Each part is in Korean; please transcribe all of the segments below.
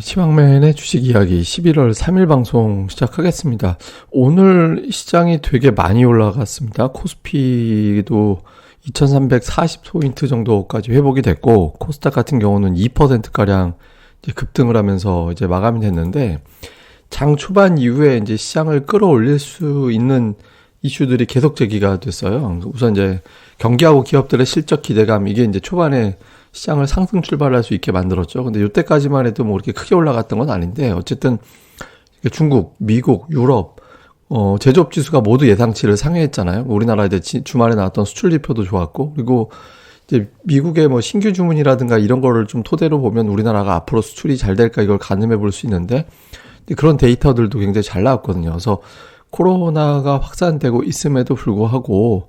시황맨의 주식 이야기 11월 3일 방송 시작하겠습니다. 오늘 시장이 되게 많이 올라갔습니다. 코스피도 2340포인트 정도까지 회복이 됐고, 코스닥 같은 경우는 2%가량 이제 급등을 하면서 이제 마감이 됐는데, 장 초반 이후에 이제 시장을 끌어올릴 수 있는 이슈들이 계속 제기가 됐어요. 우선 이제 경기하고 기업들의 실적 기대감, 이게 이제 초반에 시장을 상승 출발할 수 있게 만들었죠. 근데 이때까지만 해도 뭐 이렇게 크게 올라갔던 건 아닌데, 어쨌든 중국, 미국, 유럽, 제조업 지수가 모두 예상치를 상회했잖아요. 우리나라 이제 주말에 나왔던 수출 지표도 좋았고, 그리고 이제 미국의 뭐 신규 주문이라든가 이런 거를 좀 토대로 보면 우리나라가 앞으로 수출이 잘 될까 이걸 가늠해 볼 수 있는데, 그런 데이터들도 굉장히 잘 나왔거든요. 그래서 코로나가 확산되고 있음에도 불구하고,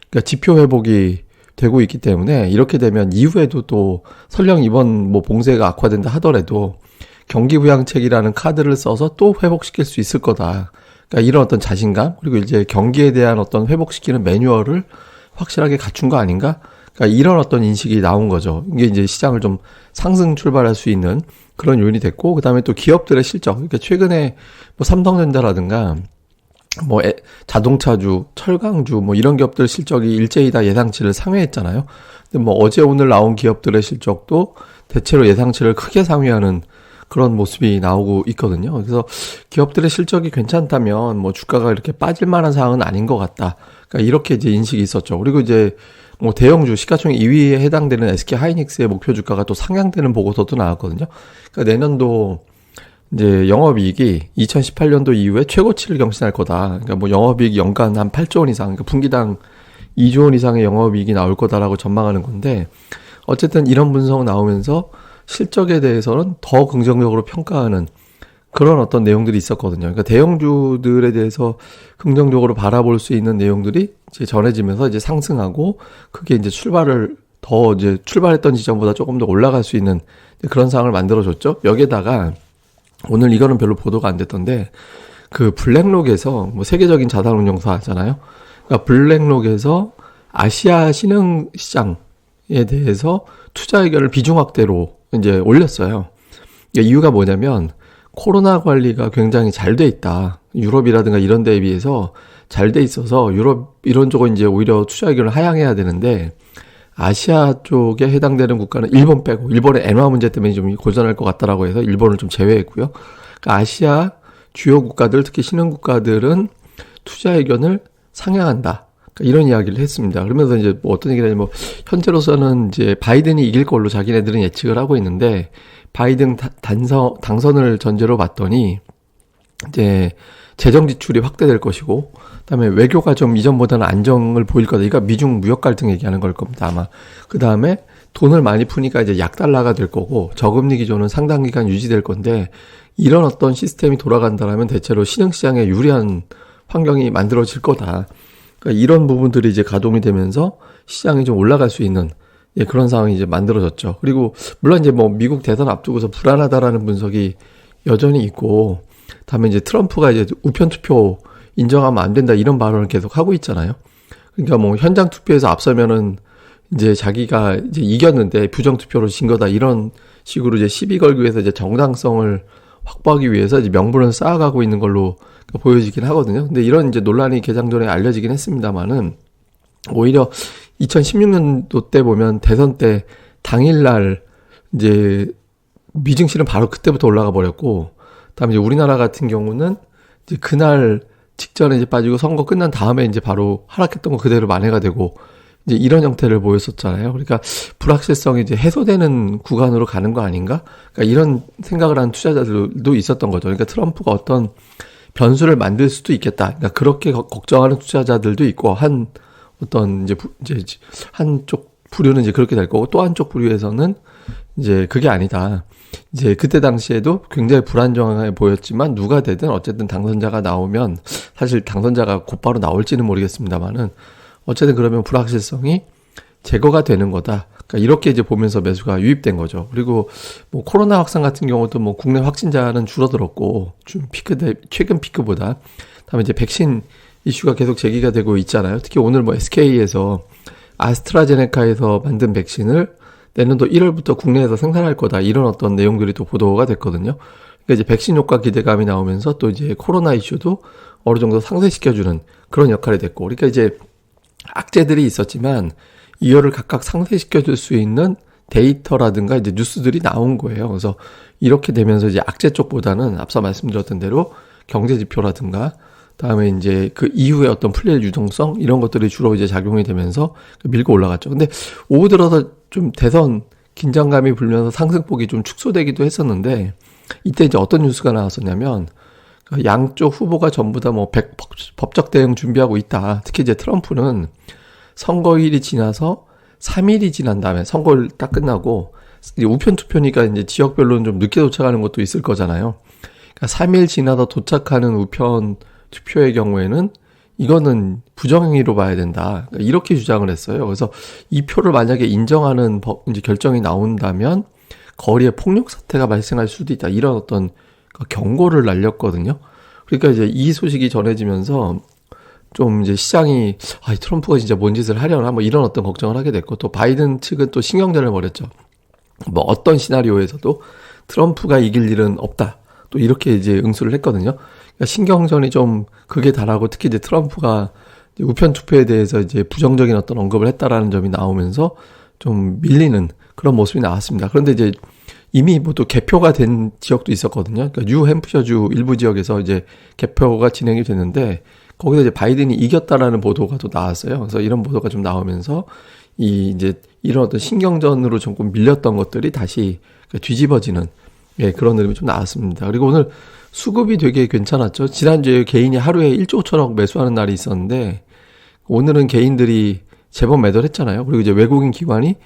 그러니까 지표 회복이 되고 있기 때문에 이렇게 되면 이후에도 또 설령 이번 뭐 봉쇄가 악화된다 하더라도 경기 부양책이라는 카드를 써서 또 회복시킬 수 있을 거다. 그러니까 이런 어떤 자신감, 그리고 이제 경기에 대한 어떤 회복시키는 매뉴얼을 확실하게 갖춘 거 아닌가? 그러니까 이런 어떤 인식이 나온 거죠. 이게 이제 시장을 좀 상승 출발할 수 있는 그런 요인이 됐고, 그다음에 또 기업들의 실적. 그러니까 최근에 뭐 삼성전자라든가 뭐 자동차주, 철강주 뭐 이런 기업들 실적이 일제히 다 예상치를 상회했잖아요. 근데 뭐 어제 오늘 나온 기업들의 실적도 대체로 예상치를 크게 상회하는 그런 모습이 나오고 있거든요. 그래서 기업들의 실적이 괜찮다면 뭐 주가가 이렇게 빠질 만한 상황은 아닌 것 같다. 그러니까 이렇게 이제 인식이 있었죠. 그리고 이제 뭐 대형주 시가총액 2위에 해당되는 SK 하이닉스의 목표 주가가 또 상향되는 보고서도 나왔거든요. 그러니까 내년도 이제 영업이익이 2018년도 이후에 최고치를 경신할 거다. 그러니까 뭐 영업이익 연간 한 8조 원 이상, 그러니까 분기당 2조 원 이상의 영업이익이 나올 거다라고 전망하는 건데, 어쨌든 이런 분석 나오면서 실적에 대해서는 더 긍정적으로 평가하는 그런 어떤 내용들이 있었거든요. 그러니까 대형주들에 대해서 긍정적으로 바라볼 수 있는 내용들이 이제 전해지면서 이제 상승하고, 그게 이제 출발을 더 이제 출발했던 지점보다 조금 더 올라갈 수 있는 그런 상황을 만들어줬죠. 여기에다가 오늘 이거는 별로 보도가 안 됐던데, 그 블랙록에서 뭐 세계적인 자산운용사잖아요. 그러니까 블랙록에서 아시아 신흥 시장에 대해서 투자 의견을 비중 확대로 이제 올렸어요. 그러니까 이유가 뭐냐면 코로나 관리가 굉장히 잘 돼 있다. 유럽이라든가 이런 데에 비해서 잘 돼 있어서 유럽 이런 쪽은 이제 오히려 투자 의견을 하향해야 되는데, 아시아 쪽에 해당되는 국가는 일본 빼고, 일본의 엔화 문제 때문에 좀 고전할 것 같다라고 해서 일본을 좀 제외했고요. 그러니까 아시아 주요 국가들, 특히 신흥 국가들은 투자 의견을 상향한다. 그러니까 이런 이야기를 했습니다. 그러면서 이제 뭐 어떤 얘기냐면, 뭐 현재로서는 이제 바이든이 이길 걸로 자기네들은 예측을 하고 있는데, 바이든 당선을 전제로 봤더니 이제 재정 지출이 확대될 것이고, 그다음에 외교가 좀 이전보다는 안정을 보일 거다. 그러니까 미중 무역 갈등 얘기하는 걸 겁니다, 아마. 그다음에 돈을 많이 푸니까 이제 약달러가 될 거고, 저금리 기조는 상당 기간 유지될 건데, 이런 어떤 시스템이 돌아간다라면 대체로 신흥시장에 유리한 환경이 만들어질 거다. 그러니까 이런 부분들이 이제 가동이 되면서 시장이 좀 올라갈 수 있는 그런 상황이 이제 만들어졌죠. 그리고 물론 이제 뭐 미국 대선 앞두고서 불안하다라는 분석이 여전히 있고, 다음에 이제 트럼프가 이제 우편 투표 인정하면 안 된다 이런 발언을 계속 하고 있잖아요. 그러니까 뭐 현장 투표에서 앞서면은 이제 자기가 이제 이겼는데 부정 투표로 진 거다, 이런 식으로 이제 시비 걸기 위해서 이제 정당성을 확보하기 위해서 이제 명분을 쌓아가고 있는 걸로 보여지긴 하거든요. 근데 이런 이제 논란이 개장 전에 알려지긴 했습니다만은, 오히려 2016년도 때 보면 대선 때 당일날 이제 미증시는 바로 그때부터 올라가 버렸고, 다음에 이제 우리나라 같은 경우는 이제 그날 직전에 이제 빠지고 선거 끝난 다음에 이제 바로 하락했던 거 그대로 만회가 되고, 이제 이런 형태를 보였었잖아요. 그러니까 불확실성이 이제 해소되는 구간으로 가는 거 아닌가? 그러니까 이런 생각을 하는 투자자들도 있었던 거죠. 그러니까 트럼프가 어떤 변수를 만들 수도 있겠다. 그러니까 그렇게 걱정하는 투자자들도 있고, 어떤 이제 한쪽 부류는 이제 그렇게 될 거고, 또 한쪽 부류에서는 이제 그게 아니다. 이제 그때 당시에도 굉장히 불안정해 보였지만, 누가 되든 어쨌든 당선자가 나오면, 사실 당선자가 곧바로 나올지는 모르겠습니다만은 어쨌든 그러면 불확실성이 제거가 되는 거다. 그러니까 이렇게 이제 보면서 매수가 유입된 거죠. 그리고 뭐 코로나 확산 같은 경우도 뭐 국내 확진자는 줄어들었고, 좀 최근 피크보다. 다음에 이제 백신 이슈가 계속 제기가 되고 있잖아요. 특히 오늘 뭐 SK에서 아스트라제네카에서 만든 백신을 내년도 1월부터 국내에서 생산할 거다. 이런 어떤 내용들이 또 보도가 됐거든요. 그러니까 이제 백신 효과 기대감이 나오면서 또 이제 코로나 이슈도 어느 정도 상쇄시켜주는 그런 역할이 됐고, 그러니까 이제 악재들이 있었지만 이거를 각각 상쇄시켜줄 수 있는 데이터라든가 이제 뉴스들이 나온 거예요. 그래서 이렇게 되면서 이제 악재 쪽보다는 앞서 말씀드렸던 대로 경제 지표라든가 다음에 이제 그 이후에 어떤 풀릴 유동성 이런 것들이 주로 이제 작용이 되면서 밀고 올라갔죠. 근데 오후 들어서 좀 대선 긴장감이 불면서 상승폭이 좀 축소되기도 했었는데, 이때 이제 어떤 뉴스가 나왔었냐면 양쪽 후보가 전부 다 뭐 법적 대응 준비하고 있다. 특히 이제 트럼프는 선거일이 지나서 3일이 지난 다음에 선거를 딱 끝나고 이제 우편 투표니까 이제 지역별로는 좀 늦게 도착하는 것도 있을 거잖아요. 그러니까 3일 지나서 도착하는 우편 투표의 경우에는 이거는 부정행위로 봐야 된다. 그러니까 이렇게 주장을 했어요. 그래서 이 표를 만약에 인정하는 이제 결정이 나온다면 거리에 폭력 사태가 발생할 수도 있다. 이런 어떤 경고를 날렸거든요. 그러니까 이제 이 소식이 전해지면서 좀 이제 시장이 트럼프가 진짜 뭔 짓을 하려나 뭐 이런 어떤 걱정을 하게 됐고, 또 바이든 측은 또 신경전을 벌였죠. 뭐 어떤 시나리오에서도 트럼프가 이길 일은 없다. 또 이렇게 이제 응수를 했거든요. 그러니까 신경전이 좀 극에 달하고, 특히 이제 트럼프가 이제 우편 투표에 대해서 이제 부정적인 어떤 언급을 했다라는 점이 나오면서 좀 밀리는 그런 모습이 나왔습니다. 그런데 이제 이미 뭐 또 개표가 된 지역도 있었거든요. 그러니까 뉴햄프셔주 일부 지역에서 이제 개표가 진행이 됐는데 거기서 이제 바이든이 이겼다라는 보도가 또 나왔어요. 그래서 이런 보도가 좀 나오면서 이제 이런 어떤 신경전으로 조금 밀렸던 것들이 다시 뒤집어지는 그런 흐름이 좀 나왔습니다. 그리고 오늘 수급이 되게 괜찮았죠. 지난주에 개인이 하루에 1조 5천억 매수하는 날이 있었는데 오늘은 개인들이 제법 매도를 했잖아요. 그리고 이제 외국인 기관이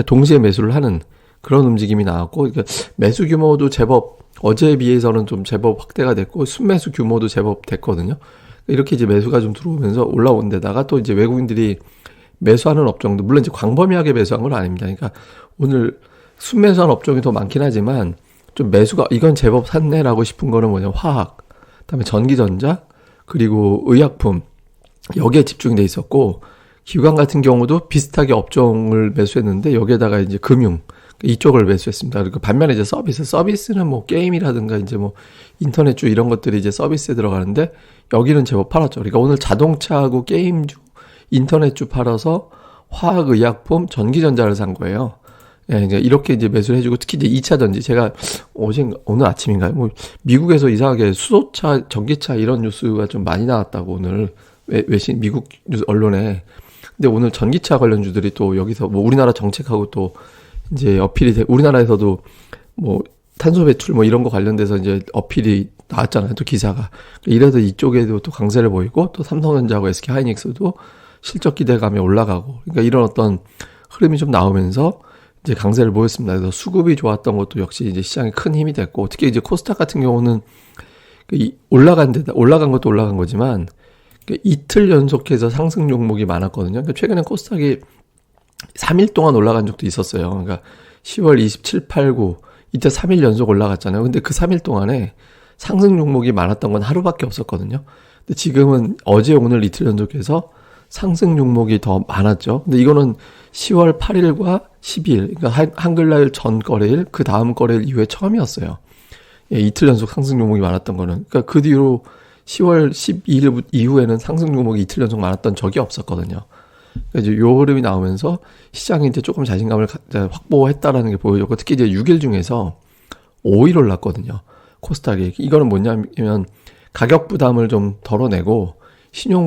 동시에 매수를 하는 그런 움직임이 나왔고, 그러니까 매수 규모도 제법 어제에 비해서는 좀 제법 확대가 됐고 순매수 규모도 제법 됐거든요. 이렇게 이제 매수가 좀 들어오면서 올라온 데다가 또 이제 외국인들이 매수하는 업종도 물론 이제 광범위하게 매수한 건 아닙니다. 그러니까 오늘 순매수한 업종이 더 많긴 하지만 좀 매수가 이건 제법 샀네라고 싶은 거는 뭐냐면 화학, 그다음에 전기전자, 그리고 의약품 여기에 집중이 돼 있었고, 기관 같은 경우도 비슷하게 업종을 매수했는데 여기에다가 이제 금융 이쪽을 매수했습니다. 그리고 반면에 이제 서비스는 뭐 게임이라든가 이제 뭐 인터넷주 이런 것들이 이제 서비스에 들어가는데 여기는 제법 팔았죠. 그러니까 오늘 자동차하고 게임주, 인터넷주 팔아서 화학, 의약품, 전기전자를 산 거예요. 이제 이렇게 이제 매수를 해주고, 특히 이제 2차 전지, 제가 오늘 아침인가요? 뭐 미국에서 이상하게 수소차, 전기차 이런 뉴스가 좀 많이 나왔다고 오늘 외신 미국 뉴스 언론에. 근데 오늘 전기차 관련주들이 또 여기서 뭐 우리나라 정책하고 또 이제 어필이 우리나라에서도 뭐 탄소 배출 뭐 이런 거 관련돼서 이제 어필이 나왔잖아요. 또 기사가. 이래서 이쪽에도 또 강세를 보이고, 또 삼성전자하고 SK 하이닉스도 실적 기대감이 올라가고, 그러니까 이런 어떤 흐름이 좀 나오면서 이제 강세를 보였습니다. 그래서 수급이 좋았던 것도 역시 이제 시장에 큰 힘이 됐고, 특히 이제 코스닥 같은 경우는 올라간 것도 올라간 거지만 이틀 연속해서 상승 종목이 많았거든요. 그러니까 최근에 코스닥이 3일 동안 올라간 적도 있었어요. 그러니까 10월 27, 8, 9 이때 3일 연속 올라갔잖아요. 근데 그 3일 동안에 상승 종목이 많았던 건 하루밖에 없었거든요. 근데 지금은 어제 오늘 이틀 연속해서 상승 종목이 더 많았죠. 근데 이거는 10월 8일과 12일, 그러니까 한글날 전 거래일, 그 다음 거래일 이후에 처음이었어요. 이틀 연속 상승 종목이 많았던 거는. 그러니까 그 뒤로 10월 12일 이후에는 상승 종목이 이틀 연속 많았던 적이 없었거든요. 그러니까 이제 요 흐름이 나오면서 시장이 이제 조금 자신감을 확보했다라는 게 보여졌고, 특히 이제 6일 중에서 5일 올랐거든요. 코스닥이. 이거는 뭐냐면 가격 부담을 좀 덜어내고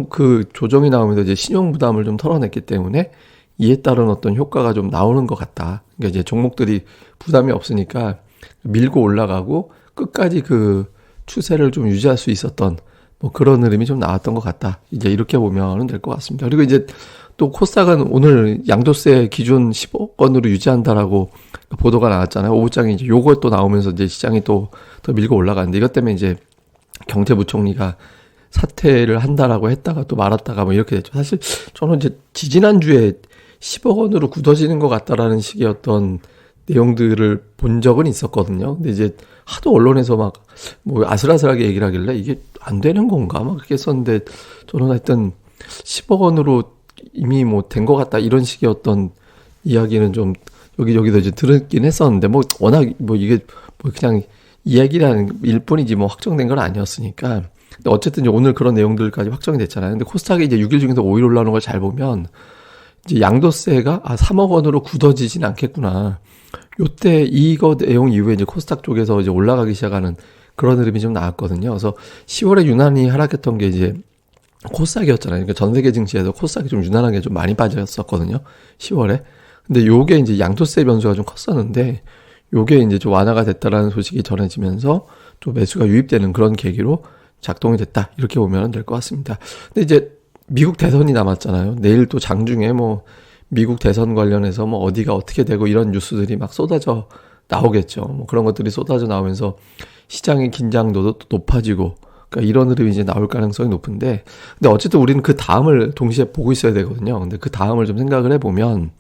그 조정이 나오면서 이제 신용 부담을 좀 털어냈기 때문에 이에 따른 어떤 효과가 좀 나오는 것 같다. 그러니까 이제 종목들이 부담이 없으니까 밀고 올라가고 끝까지 그 추세를 좀 유지할 수 있었던 뭐 그런 흐름이 좀 나왔던 것 같다. 이제 이렇게 보면 될 것 같습니다. 그리고 이제 또 코스닥은 오늘 양도세 기준 10억 원으로 유지한다라고 보도가 나왔잖아요. 오후장에 이제 요거 또 나오면서 이제 시장이 또 더 밀고 올라가는데, 이것 때문에 이제 경제부총리가 사퇴를 한다라고 했다가 또 말았다가 뭐 이렇게 됐죠. 사실 저는 이제 지지난주에 10억 원으로 굳어지는 것 같다라는 식의 어떤 내용들을 본 적은 있었거든요. 근데 이제 하도 언론에서 막 뭐 아슬아슬하게 얘기를 하길래 이게 안 되는 건가 막 그렇게 했었는데, 저는 하여튼 10억 원으로 이미 뭐 된 것 같다 이런 식의 어떤 이야기는 좀 여기도 이제 들었긴 했었는데, 뭐, 워낙, 뭐, 이게, 뭐, 그냥 이야기라는 일뿐이지, 뭐, 확정된 건 아니었으니까. 근데 어쨌든 이제 오늘 그런 내용들까지 확정이 됐잖아요. 근데 코스닥이 이제 6일 중에서 5일 올라오는 걸 잘 보면, 이제 양도세가, 3억 원으로 굳어지진 않겠구나. 요때 이거 내용 이후에 이제 코스닥 쪽에서 이제 올라가기 시작하는 그런 흐름이 좀 나왔거든요. 그래서 10월에 유난히 하락했던 게 이제 코스닥이었잖아요. 그러니까 전 세계 증시에서 코스닥이 좀 유난하게 좀 많이 빠졌었거든요. 10월에. 근데 요게 이제 양도세 변수가 좀 컸었는데, 요게 이제 좀 완화가 됐다라는 소식이 전해지면서 좀 매수가 유입되는 그런 계기로 작동이 됐다. 이렇게 보면 될 것 같습니다. 근데 이제 미국 대선이 남았잖아요. 내일 또 장중에 뭐 미국 대선 관련해서 뭐 어디가 어떻게 되고 이런 뉴스들이 막 쏟아져 나오겠죠. 뭐 그런 것들이 쏟아져 나오면서 시장의 긴장도도 또 높아지고, 그러니까 이런 흐름이 이제 나올 가능성이 높은데, 근데 어쨌든 우리는 그 다음을 동시에 보고 있어야 되거든요. 근데 그 다음을 좀 생각을 해보면,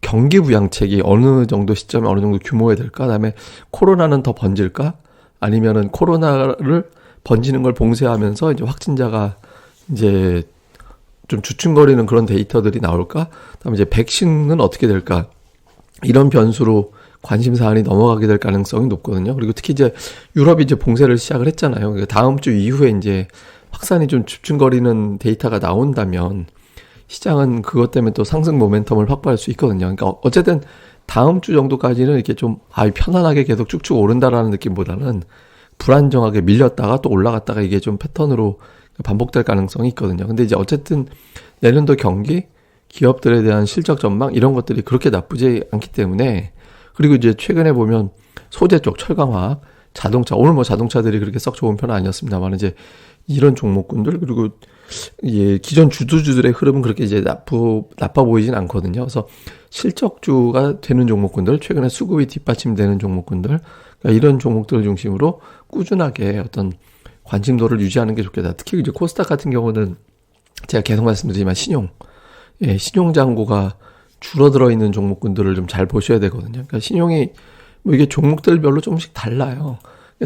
경기 부양책이 어느 정도 시점에 어느 정도 규모가 될까? 그다음에 코로나는 더 번질까? 아니면은 코로나를 번지는 걸 봉쇄하면서 이제 확진자가 이제 좀 주춤거리는 그런 데이터들이 나올까? 그다음에 이제 백신은 어떻게 될까? 이런 변수로 관심 사안이 넘어가게 될 가능성이 높거든요. 그리고 특히 이제 유럽이 이제 봉쇄를 시작을 했잖아요. 그러니까 다음 주 이후에 이제 확산이 좀 주춤거리는 데이터가 나온다면 시장은 그것 때문에 또 상승 모멘텀을 확보할 수 있거든요. 그러니까 어쨌든 다음 주 정도까지는 이렇게 좀 편안하게 계속 쭉쭉 오른다라는 느낌보다는 불안정하게 밀렸다가 또 올라갔다가 이게 좀 패턴으로 반복될 가능성이 있거든요. 근데 이제 어쨌든 내년도 경기, 기업들에 대한 실적 전망 이런 것들이 그렇게 나쁘지 않기 때문에, 그리고 이제 최근에 보면 소재 쪽, 철강화학, 자동차, 오늘 뭐 자동차들이 그렇게 썩 좋은 편은 아니었습니다만 이제 이런 종목군들, 그리고 예, 기존 주주들의 흐름은 그렇게 이제 나빠 보이진 않거든요. 그래서 실적주가 되는 종목군들, 최근에 수급이 뒷받침되는 종목군들, 그러니까 이런 종목들을 중심으로 꾸준하게 어떤 관심도를 유지하는 게 좋겠다. 특히 이제 코스닥 같은 경우는 제가 계속 말씀드리지만 신용 잔고가 줄어들어 있는 종목군들을 좀 잘 보셔야 되거든요. 그러니까 신용이 뭐 이게 종목들별로 조금씩 달라요.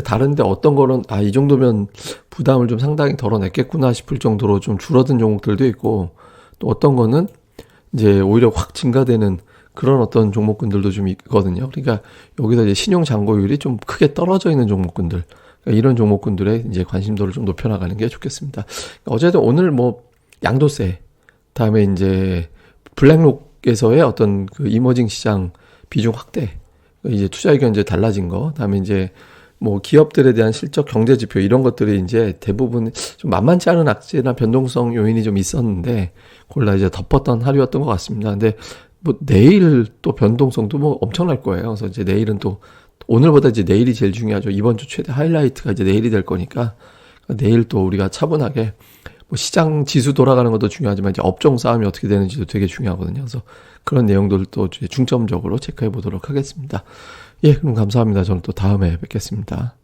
다른데 어떤 거는 이 정도면 부담을 좀 상당히 덜어냈겠구나 싶을 정도로 좀 줄어든 종목들도 있고, 또 어떤 거는 이제 오히려 확 증가되는 그런 어떤 종목군들도 좀 있거든요. 그러니까 여기서 이제 신용 잔고율이 좀 크게 떨어져 있는 종목군들, 그러니까 이런 종목군들의 이제 관심도를 좀 높여나가는 게 좋겠습니다. 그러니까 어쨌든 오늘 뭐 양도세, 다음에 이제 블랙록에서의 어떤 그 이머징 시장 비중 확대, 이제 투자 의견 이제 달라진 거, 다음에 이제 뭐 기업들에 대한 실적 경제 지표 이런 것들이 이제 대부분 좀 만만치 않은 악재나 변동성 요인이 좀 있었는데 골라 이제 덮었던 하루였던 것 같습니다. 근데 뭐 내일 또 변동성도 뭐 엄청날 거예요. 그래서 이제 내일은 또 오늘보다 이제 내일이 제일 중요하죠. 이번 주 최대 하이라이트가 이제 내일이 될 거니까 내일 또 우리가 차분하게 뭐 시장 지수 돌아가는 것도 중요하지만 이제 업종 싸움이 어떻게 되는지도 되게 중요하거든요. 그래서 그런 내용들도 중점적으로 체크해 보도록 하겠습니다. 예, 그럼 감사합니다. 저는 또 다음에 뵙겠습니다.